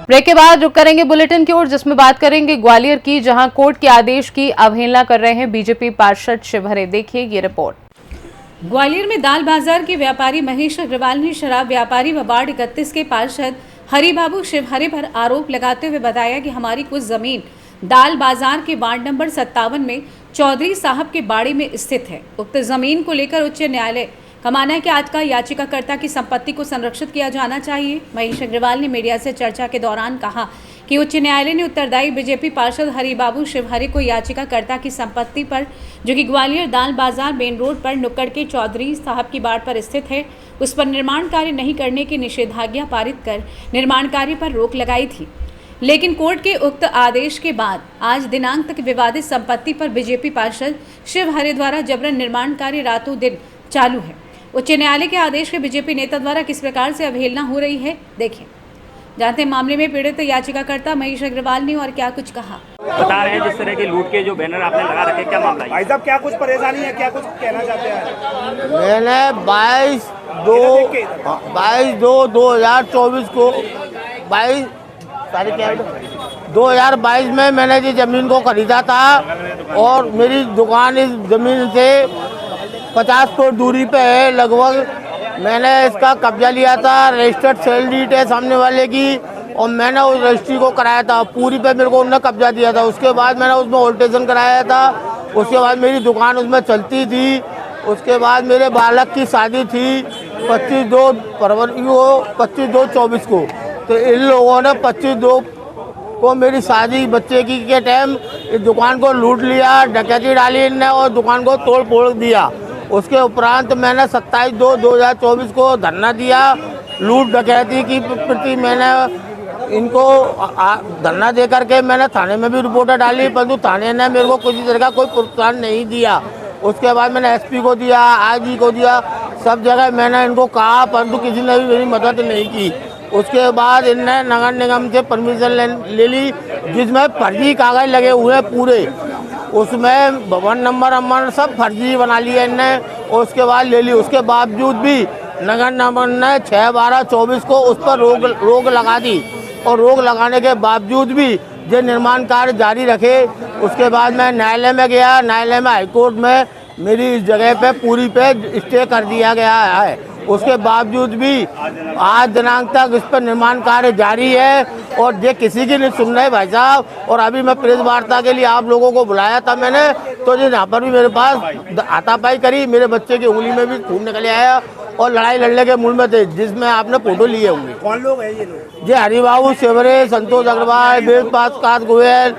Break के बाद रुक करेंगे बुलेटिन की ओर, जिसमें बात करेंगे ग्वालियर की, जहां कोर्ट के आदेश की अवहेलना कर रहे हैं बीजेपी पार्षद शिवहरे। देखिए ये रिपोर्ट। ग्वालियर में दाल बाजार के व्यापारी महेश अग्रवाल ने शराब व्यापारी व वार्ड 31 के पार्षद हरिबाबू शिवहरे पर आरोप लगाते हुए बताया कि हमारी कुछ जमीन दाल बाजार के वार्ड नंबर 57 में चौधरी साहब के बाड़े में स्थित है। उक्त जमीन को लेकर उच्च न्यायालय का मानना है कि आज का याचिकाकर्ता की संपत्ति को संरक्षित किया जाना चाहिए। महेश अग्रवाल ने मीडिया से चर्चा के दौरान कहा कि उच्च न्यायालय ने उत्तरदायी बीजेपी पार्षद हरिबाबू शिवहरे को याचिकाकर्ता की संपत्ति पर, जो कि ग्वालियर दाल बाजार मेन रोड पर नुक्कड़ के चौधरी साहब की बाट पर स्थित है, उस पर निर्माण कार्य नहीं करने की निषेधाज्ञा पारित कर निर्माण कार्य पर रोक लगाई थी। लेकिन कोर्ट के उक्त आदेश के बाद आज दिनांक तक विवादित संपत्ति पर बीजेपी पार्षद शिवहरे द्वारा जबरन निर्माण कार्य रातों दिन चालू है। उच्च न्यायालय के आदेश के बीजेपी नेता द्वारा किस प्रकार से अवहेलना हो रही है, देखिए। जानते हैं मामले में पीड़ित याचिकाकर्ता महेश अग्रवाल ने और क्या कुछ कहा। बता रहे हैं जिस तरह के लूट के जो बैनर आपने लगा रखे, क्या मामला है? भाई साहब क्या कुछ परेशानी है, क्या कुछ कहना चाहते हैं? मैंने 22/2/2024 को 2022 में मैंने ये ज़मीन को खरीदा था और मेरी दुकान इस ज़मीन से 50 फुट दूरी पे है लगभग। मैंने इसका कब्जा लिया था, रजिस्टर्ड सेल डीड है सामने वाले की, और मैंने उस रजिस्ट्री को कराया था पूरी पे, मेरे को उन्होंने कब्जा दिया था। उसके बाद मैंने उसमें ऑल्ट्रेशन कराया था। उसके बाद मेरी दुकान उसमें चलती थी। उसके बाद मेरे बालक की शादी थी 25/2/24 को। तो इन लोगों ने 25/2 को मेरी शादी बच्चे की के टाइम इस दुकान को लूट लिया, डकैती डाली इनने और दुकान को तोड़ फोड़ दिया। उसके उपरांत मैंने 27/2/2024 को धरना दिया लूट डकैती की प्रति। मैंने इनको धरना दे करके मैंने थाने में भी रिपोर्ट डाली, परंतु थाने ने मेरे को किसी तरह का कोई प्रोत्साहन नहीं दिया। उसके बाद मैंने एसपी को दिया, आईजी को दिया, सब जगह मैंने इनको कहा, परंतु किसी ने भी मेरी मदद नहीं की। उसके बाद इनने नगर निगम से परमिशन ले ली, जिसमें फर्जी कागज लगे हुए पूरे, उसमें भवन नंबर सब फर्जी बना लिया इनने। उसके बाद ले ली। उसके बावजूद भी नगर निगम ने 6/12/24 को उस पर रोक लगा दी, और रोक लगाने के बावजूद भी ये निर्माण कार्य जारी रखे। उसके बाद मैं न्यायालय में गया, न्यायालय में हाईकोर्ट में मेरी इस जगह पे पूरी पे स्टे कर दिया गया है। उसके बावजूद भी आज दिनांक तक इस पर निर्माण कार्य जारी है, और ये किसी की नहीं सुन रहे भाई साहब। और अभी मैं प्रेस वार्ता के लिए आप लोगों को बुलाया था मैंने, तो ये यहाँ पर भी मेरे पास हाथापाई करी, मेरे बच्चे की उंगली में भी खून निकल आया और लड़ाई लड़ने के मूड में थे, जिसमें आपने फोटो लिए होंगे। कौन लोग हैं ये लोग? ये हरिबाबू शिवहरे, संतोष अग्रवाल, वेदपाल गोयल,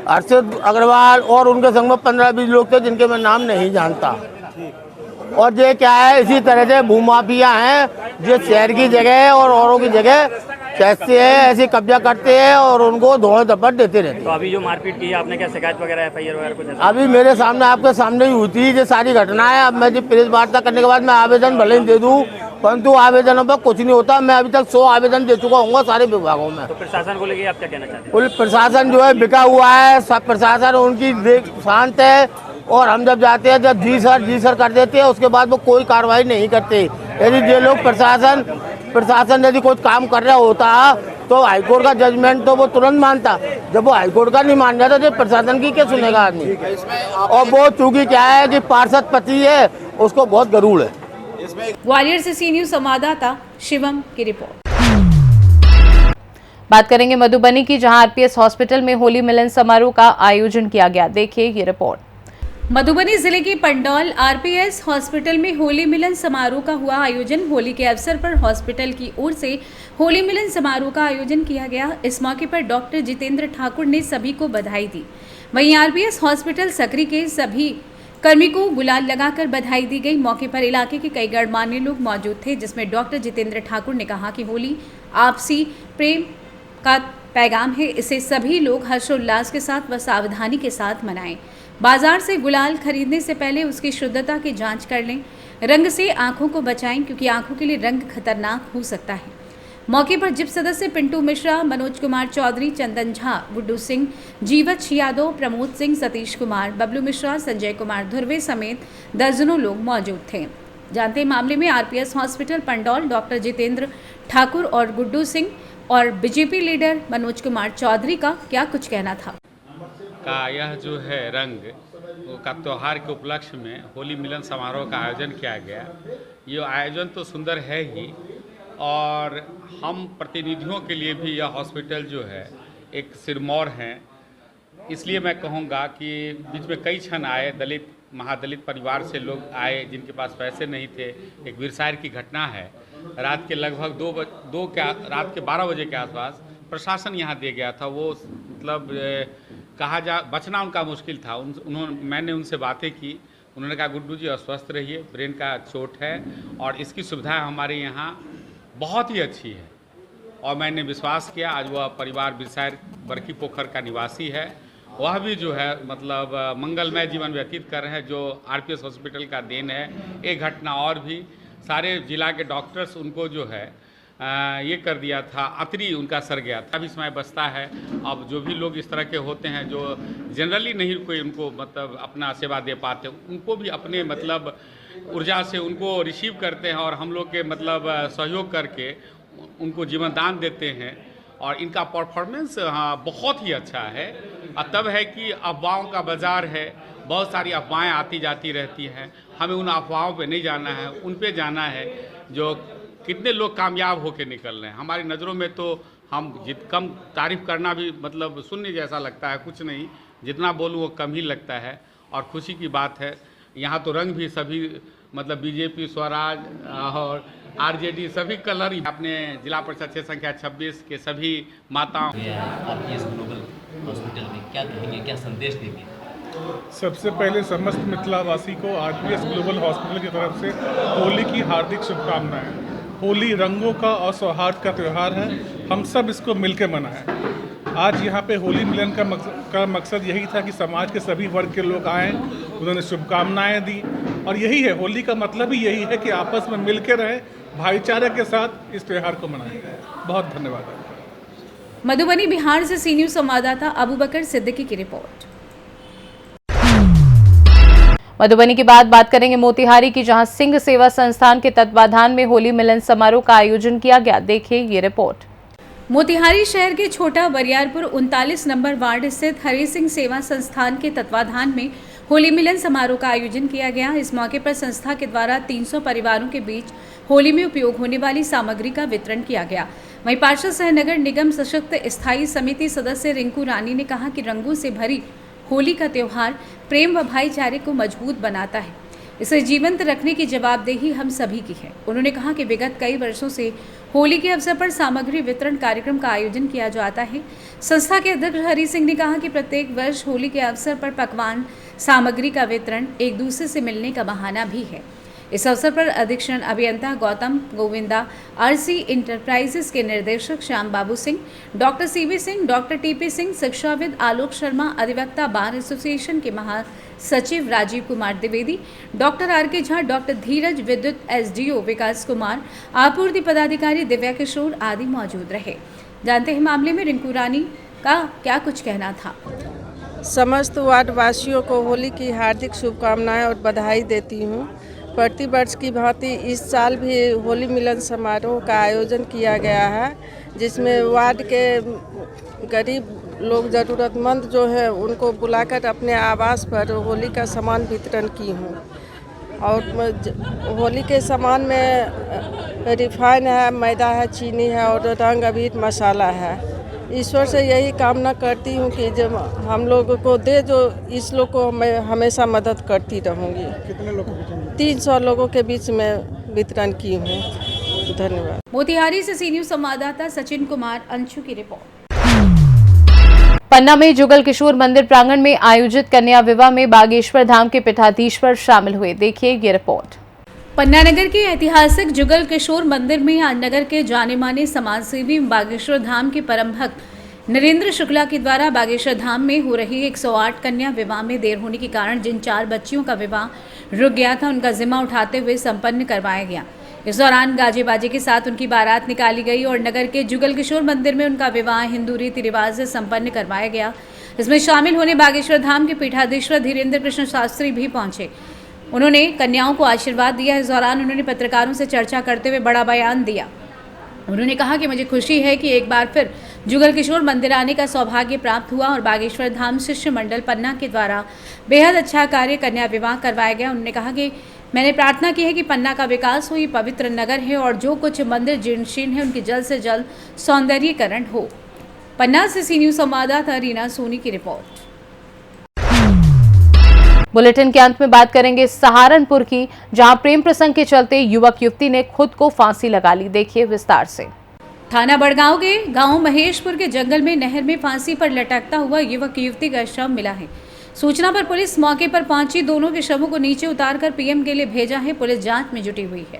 हर्षद अग्रवाल और उनके संग में 15-20 लोग थे जिनके मैं नाम नहीं जानता। और ये क्या है, इसी तरह से भूमाफिया हैं जो शहर की जगह और औरों की जगह कैसे है ऐसे कब्जा करते हैं और उनको धोए धपट देते रहते हैं। तो अभी जो मारपीट की है आपने, क्या शिकायत वगैरह FIR वगैरह कुछ? अभी मेरे सामने आपके सामने ही हुई थी ये सारी घटना है। अब मैं जो प्रेस वार्ता करने के बाद मैं आवेदन भले ही दे दूँ, परंतु आवेदनों पर कुछ नहीं होता। मैं अभी तक 100 आवेदन दे चुका हूँ सारे विभागों में। तो प्रशासन को लेके आप क्या कहना चाहते हैं? पुलिस प्रशासन जो है बिका हुआ है, सब प्रशासन उनकी शांत है, और हम जब जाते हैं जब जी सर कर देते हैं, उसके बाद वो कोई कार्रवाई नहीं करते। यदि ये लोग प्रशासन यदि कोई काम कर रहा होता तो हाईकोर्ट का जजमेंट तो वो तुरंत मानता। जब वो हाईकोर्ट का नहीं मान जाता तो प्रशासन की क्या सुनेगा आदमी। और वो चूंकि क्या है कि पार्षद पति है, उसको बहुत गरूर है। ग्वालियर से सी न्यूज संवाददाता शिवम की रिपोर्ट। बात करेंगे मधुबनी की, जहां RPS हॉस्पिटल में होली मिलन समारोह का आयोजन किया गया। देखिए ये रिपोर्ट। मधुबनी जिले के पंडौल RPS हॉस्पिटल में होली मिलन समारोह का हुआ आयोजन। होली के अवसर पर हॉस्पिटल की ओर से होली मिलन समारोह का आयोजन किया गया। इस मौके पर डॉक्टर जितेंद्र ठाकुर ने सभी को बधाई दी। वहीं RPS हॉस्पिटल सकरी के सभी कर्मी को गुलाल लगाकर बधाई दी गई। मौके पर इलाके के कई गणमान्य लोग मौजूद थे, जिसमें डॉक्टर जितेंद्र ठाकुर ने कहा कि होली आपसी प्रेम का पैगाम है, इसे सभी लोग हर्षोल्लास के साथ व सावधानी के साथ मनाएं। बाजार से गुलाल खरीदने से पहले उसकी शुद्धता की जांच कर लें। रंग से आंखों को बचाएं, क्योंकि आंखों के लिए रंग खतरनाक हो सकता है। मौके पर जिप सदस्य पिंटू मिश्रा, मनोज कुमार चौधरी, चंदन झा, गुड्डू सिंह, जीवत यादव, प्रमोद सिंह, सतीश कुमार, बबलू मिश्रा, संजय कुमार धुर्वे समेत दर्जनों लोग मौजूद थे। जानते हैं मामले में RPS hospital Pandaul doctor Jitendra Thakur और गुड्डू सिंह और बीजेपी लीडर मनोज कुमार चौधरी का क्या कुछ कहना था। का यह जो है रंग का त्यौहार के उपलक्ष्य में होली मिलन समारोह का आयोजन किया गया। ये आयोजन तो सुंदर है ही, और हम प्रतिनिधियों के लिए भी यह हॉस्पिटल जो है एक सिरमौर हैं। इसलिए मैं कहूँगा कि बीच में कई क्षण आए, दलित महादलित परिवार से लोग आए जिनके पास पैसे नहीं थे। एक वीरसायर की घटना है, रात के लगभग रात के 12 बजे के आसपास प्रशासन यहाँ दे गया था। वो मतलब बचना उनका मुश्किल था। मैंने उनसे बातें की, उन्होंने कहा गुड्डू जी अस्वस्थ रहिए, ब्रेन का चोट है और इसकी सुविधाएं हमारे यहाँ बहुत ही अच्छी है। और मैंने विश्वास किया, आज वह परिवार वीरसायर बरकी पोखर का निवासी है, वह भी जो है मतलब मंगलमय जीवन व्यतीत कर रहे हैं, जो आरपीएस हॉस्पिटल का देन है। एक घटना और भी, सारे जिला के डॉक्टर्स उनको जो है ये कर दिया था, अतरी उनका सर गया था। अभी समय बचता है। अब जो भी लोग इस तरह के होते हैं जो जनरली नहीं कोई उनको मतलब अपना सेवा दे पाते, उनको भी अपने मतलब ऊर्जा से उनको रिसीव करते हैं और हम लोग के मतलब सहयोग करके उनको जीवन दान देते हैं। और इनका परफॉर्मेंस बहुत ही अच्छा है। तब है कि अफवाहों का बाज़ार है, बहुत सारी अफवाहें आती जाती रहती हैं। हमें उन अफवाहों पे नहीं जाना है, उन पे जाना है जो कितने लोग कामयाब होकर निकल रहे हैं। हमारी नज़रों में तो हम कम तारीफ़ करना भी मतलब शून्य जैसा लगता है, कुछ नहीं, जितना बोलूँ वो कम ही लगता है। और खुशी की बात है, यहाँ तो रंग भी सभी मतलब बीजेपी, स्वराज और आरजेडी सभी कलर ही। अपने जिला परिषद क्षेत्र संख्या 26 के सभी माताओं आरपीएस ग्लोबल हॉस्पिटल में क्या कहेंगे, क्या संदेश देंगे? सबसे पहले समस्त मिथिलावासी को आरपीएस ग्लोबल हॉस्पिटल की तरफ से होली की हार्दिक शुभकामनाएं। होली रंगों का और सौहार्द का त्यौहार है, हम सब इसको मिलकर मनाएं। आज यहाँ पे होली मिलन का मकसद यही था कि समाज के सभी वर्ग के लोग आएँ, उन्होंने शुभकामनाएं दी। और यही है, होली का मतलब ही यही है कि आपस में मिल के रहें, भाईचारे के साथ इस त्यौहार को मनाएं। बहुत धन्यवाद। मधुबनी बिहार से सी न्यूज़ संवाददाता अबू बकर सिद्दीकी की रिपोर्ट। मधुबनी की बात करेंगे मोतिहारी की, जहां सिंह सेवा संस्थान के तत्वाधान में होली मिलन समारोह का आयोजन किया गया। देखिए ये रिपोर्ट। मोतिहारी शहर के छोटा बरियारपुर 39 नंबर वार्ड स्थित हरि सिंह सेवा संस्थान के तत्वाधान में होली मिलन समारोह का आयोजन किया गया। इस मौके पर संस्था के द्वारा 300 परिवारों के बीच होली में उपयोग होने वाली सामग्री का वितरण किया गया। वहीं पार्षद सह नगर निगम सशक्त स्थायी समिति सदस्य रिंकू रानी ने कहा कि रंगों से भरी होली का त्योहार प्रेम व भाईचारे को मजबूत बनाता है, इसे जीवंत रखने की जवाबदेही हम सभी की है। उन्होंने कहा कि विगत कई वर्षों से होली के अवसर पर सामग्री वितरण कार्यक्रम का आयोजन किया जाता है। संस्था के अध्यक्ष हरि सिंह ने कहा कि प्रत्येक वर्ष होली के अवसर पर पकवान सामग्री का वितरण एक दूसरे से मिलने का बहाना भी है। इस अवसर पर अधीक्षण अभियंता गौतम गोविंदा, आरसी इंटरप्राइजेस के निर्देशक Shyam Babu Singh, doctor CV Singh, doctor TP Singh, शिक्षाविद आलोक शर्मा, अधिवक्ता बार एसोसिएशन के महासचिव Rajiv Kumar Dwivedi, doctor R K Jha, doctor धीरज, विद्युत एसडीओ विकास कुमार, आपूर्ति पदाधिकारी दिव्या किशोर आदि मौजूद रहे। जानते हैं मामले में रिंकू रानी का क्या कुछ कहना था। समस्त वार्ड वासियों को होली की हार्दिक शुभकामनाएं और बधाई देती हूं। प्रति वर्ष की भांति इस साल भी होली मिलन समारोह का आयोजन किया गया है, जिसमें वार्ड के गरीब लोग ज़रूरतमंद जो है उनको बुलाकर अपने आवास पर होली का सामान वितरण की हूँ। और होली के सामान में रिफाइन है, मैदा है, चीनी है और रंग अबीर मसाला है। ईश्वर से यही कामना करती हूँ कि जब हम लोगों को दे, जो इस लोग को मैं हमेशा मदद करती रहूँगी। कितने लोग 300 लोगों के बीच में वितरण की हूँ। धन्यवाद। मोतिहारी से सी न्यूज़ संवाददाता सचिन कुमार अंशु की रिपोर्ट। पन्ना में जुगल किशोर मंदिर प्रांगण में आयोजित कन्या विवाह में बागेश्वर धाम के पीठाधीश्वर शामिल हुए। देखिए ये रिपोर्ट। पन्ना नगर के ऐतिहासिक जुगल किशोर मंदिर में आज नगर के जाने माने समाजसेवी बागेश्वर धाम के परम भक्त नरेंद्र शुक्ला के द्वारा बागेश्वर धाम में हो रही 108 कन्या विवाह में देर होने के कारण जिन 4 बच्चियों का विवाह रुक गया था, उनका जिम्मा उठाते हुए संपन्न करवाया गया। इस दौरान गाजे बाजे के साथ उनकी बारात निकाली गई और नगर के जुगल किशोर मंदिर में उनका विवाह हिंदू रीति रिवाज से संपन्न करवाया गया। इसमें शामिल होने बागेश्वर धाम के पीठाधीश्वर धीरेन्द्र कृष्ण शास्त्री भी पहुंचे। उन्होंने कन्याओं को आशीर्वाद दिया। इस दौरान उन्होंने पत्रकारों से चर्चा करते हुए बड़ा बयान दिया। उन्होंने कहा कि मुझे खुशी है कि एक बार फिर जुगल किशोर मंदिर आने का सौभाग्य प्राप्त हुआ और बागेश्वर धाम शिष्य मंडल पन्ना के द्वारा बेहद अच्छा कार्य कन्या विवाह करवाया गया। उन्होंने कहा कि मैंने प्रार्थना की है कि पन्ना का विकास हो, ये पवित्र नगर है और जो कुछ मंदिर जीर्णशीर्ण है उनकी जल्द से जल्द सौंदर्यीकरण हो। पन्ना से सी न्यूज संवाददाता रीना सोनी की रिपोर्ट। बुलेटिन के अंत में बात करेंगे सहारनपुर की, जहां प्रेम प्रसंग के चलते युवक युवती ने खुद को फांसी लगा ली। देखिए विस्तार से। थाना बड़गांव के गांव महेशपुर के जंगल में नहर में फांसी पर लटकता हुआ युवक युवती का शव मिला है। सूचना पर पुलिस मौके पर पहुंची, दोनों के शवों को नीचे उतारकर पीएम के लिए भेजा है। पुलिस जांच में जुटी हुई है।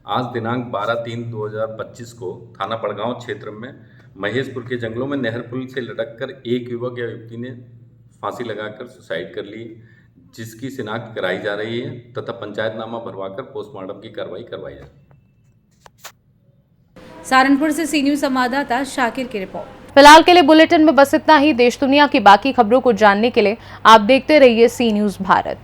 आज दिनांक 12/3/2025 को थाना बड़गांव क्षेत्र में महेशपुर के जंगलों में नहर पुल से लटककर एक युवक या युवती ने फांसी लगाकर सुसाइड कर ली, जिसकी शिनाख्त कराई जा रही है तथा पंचायतनामा भरवाकर पोस्टमार्टम की कार्रवाई करवाई जाए। सहारनपुर से सी न्यूज संवाददाता शाकिर की रिपोर्ट। फिलहाल के लिए बुलेटिन में बस इतना ही। देश दुनिया की बाकी खबरों को जानने के लिए आप देखते रहिए सी न्यूज भारत।